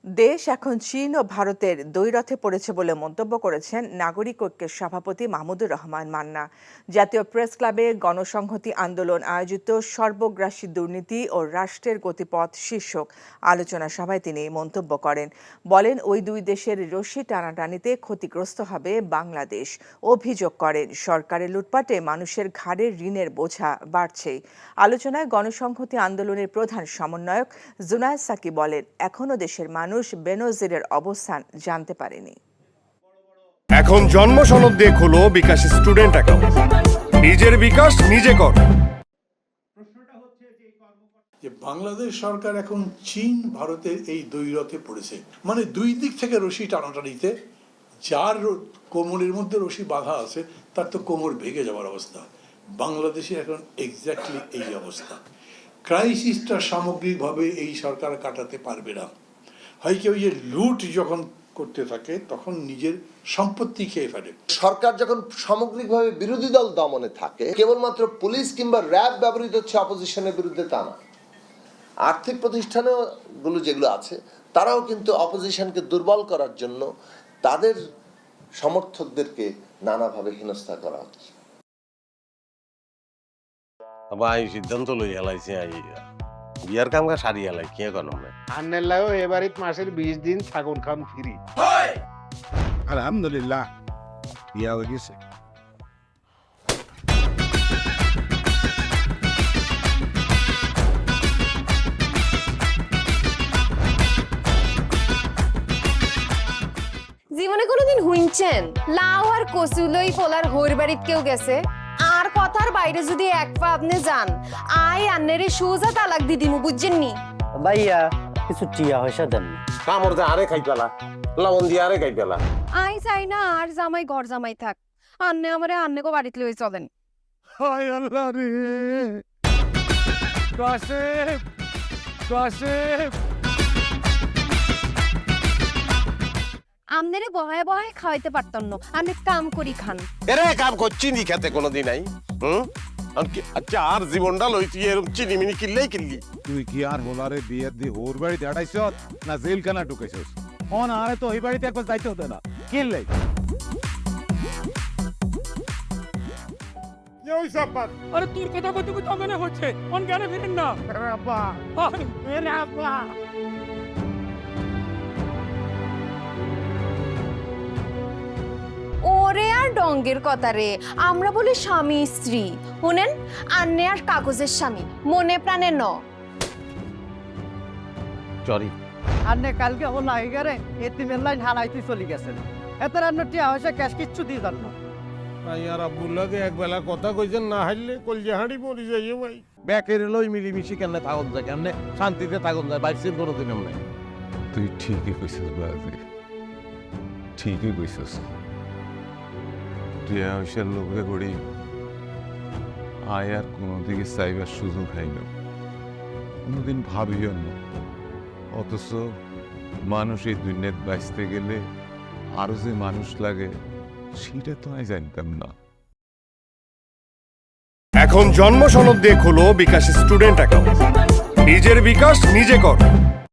দেশ এখন চীন ও ভারতের দ্বৈরথে পড়েছে বলে মন্তব্য করেছেন নাগরিক ঐক্যের সভাপতি মাহমুদুর রহমান মান্না। জাতীয় প্রেস ক্লাবে গণসংহতি আন্দোলন আয়োজিত সর্বগ্রাসী দুর্নীতি ও রাষ্ট্রের গতিপথ শীর্ষক আলোচনা সভায় তিনি মন্তব্য করেন। বলেন, ওই দুই দেশের রশি টানাটানিতে ক্ষতিগ্রস্ত হবে বাংলাদেশ। অভিযোগ করেন, সরকারের লুটপাটে মানুষের ঘাড়ের ঋণের বোঝা বাড়ছেই। আলোচনায় গণসংহতি আন্দোলনের প্রধান সমন্বয়ক জুনায়েদ সাকি বলেন, এখনও দেশের মানুষ বেনজিরের অবস্থান জানতে পারেনি। এখন জন্ম সনদ দিয়ে খোলো বিকাশ স্টুডেন্ট অ্যাকাউন্ট। নিজের বিকাশ নিজে কর। যে বাংলাদেশ সরকার এখন চীন ভারতের এই দ্বৈরথে পড়েছে, মানে দুই দিক থেকে রশি টানাটানিতে যার কোমরের মধ্যে রশি বাঁধা আছে তার তো কোমর ভেঙে যাওয়ার অবস্থা। বাংলাদেশে এখন এক্স্যাক্টলি এই অবস্থা। ক্রাইসিসটা সামগ্রিকভাবে এই সরকার কাটাতে পারবে না। হয় কেউ যে লুট যখন করতে থাকে তখন নিজের সম্পত্তি খেয়ে ফেলে। সরকার যখন সামগ্রিকভাবে বিরোধী দল দমনে থাকে, কেবলমাত্র পুলিশ কিংবা র্যাব ব্যবহৃত হচ্ছে অপোজিশনের বিরুদ্ধে তা না। আর্থিক প্রতিষ্ঠানগুলো যেগুলো আছে তারাও কিন্তু অপোজিশনকে দুর্বল করার জন্য তাদের সমর্থকদেরকে নানাভাবে হেনস্থা করা হচ্ছে। ভাই সিদ্ধান্ত লই হেলাইছে বিয়ার কাম কা সারি হেলাই কে কোন আন্নের লাগো এবারিত মাসের 20 দিন ছাগল খাম ফ্রি। আলহামদুলিল্লাহ বিয়া হয়ে গেছে। জীবনে কোনোদিন হুইনছেন লাউ আর কচুলই পোলার হোর বাড়িত কেউ গেছে আর কথার বাইরে যদি এক পা আপনি যান আই আন্নেরে সোজা তালাক দি দিমু, বুঝছেন নি? ভাইয়া কিছু টিয়া পয়সা দেন। কামর দে আরে খাই পেলা লবণ দিয়ে আরে খাই পেলা। আই চাই না আর জামাই ঘর জামাই থাক, আন্নে আমারে আন্নেকো বাড়িতে লই চলেন। হায় আল্লাহ রে, কাশেম কাশেম আমনেরে বহায় বহায় খাওয়াইতে পারতাম না, আন্নে কাম করি খান। এরে কাম করছি নি খেতে কোনোদিন নাই। আচ্ছা আর জীবনটা লই তুই এরকম চিনিমিনি কিল্লেই কিল্লি। তুই কি আর হোলারে বিয়ে দিয়ে ওর বাড়িতে আড়াইছ না জেলখানা ঢুকেছিস? অন আরে তো ওই বাড়িতে একবার যাইতে হতে না কিনলে। আরে তোর কথা কইতে কইতে মনে হচ্ছে অন জ্ঞানে ফিরেন না। আব্বা আরে আব্বা, ওরে আর ডঙ্গের কথা রে, আমরা বলি স্বামী স্ত্রী, শুনেন আন্নে আর কাগজের স্বামী, মনে প্রাণে ন। সরি আন্নে কালকে ও লাইগারে এতিমের লাইন হালাইতে চলে গেছেন। এত রান্না টিয়া হইছে ক্যাশ কিচ্ছু দিয়ে দেন না। আর আব্বুল্লাহকে একবেলা কথা কইছেন না হাইলে কলজে হাঁড়ি পড়ি যাইও ভাই। ব্যাকের লই মিলিমিশি কেমনে থাকুন যায়, কেমনে শান্তিতে থাকুন যায়, বাইসের কোনোদিন এমনি। তুই ঠিকই কইছিস বাজে, ঠিকই কইছিস। তুই আয়সার লোকে করি আয় আর কোনোদিকে চাইবার সুযোগ হয় না, কোনোদিন ভাবিও না। অথচ মানুষ এই দুনিয়াত বাঁচতে গেলে আরো যে মানুষ লাগে সেটা তো আমি জানতাম না। এখন জন্ম সনদ দিয়ে খোলো বিকাশ স্টুডেন্ট অ্যাকাউন্ট। নিজের বিকাশ নিজে কর।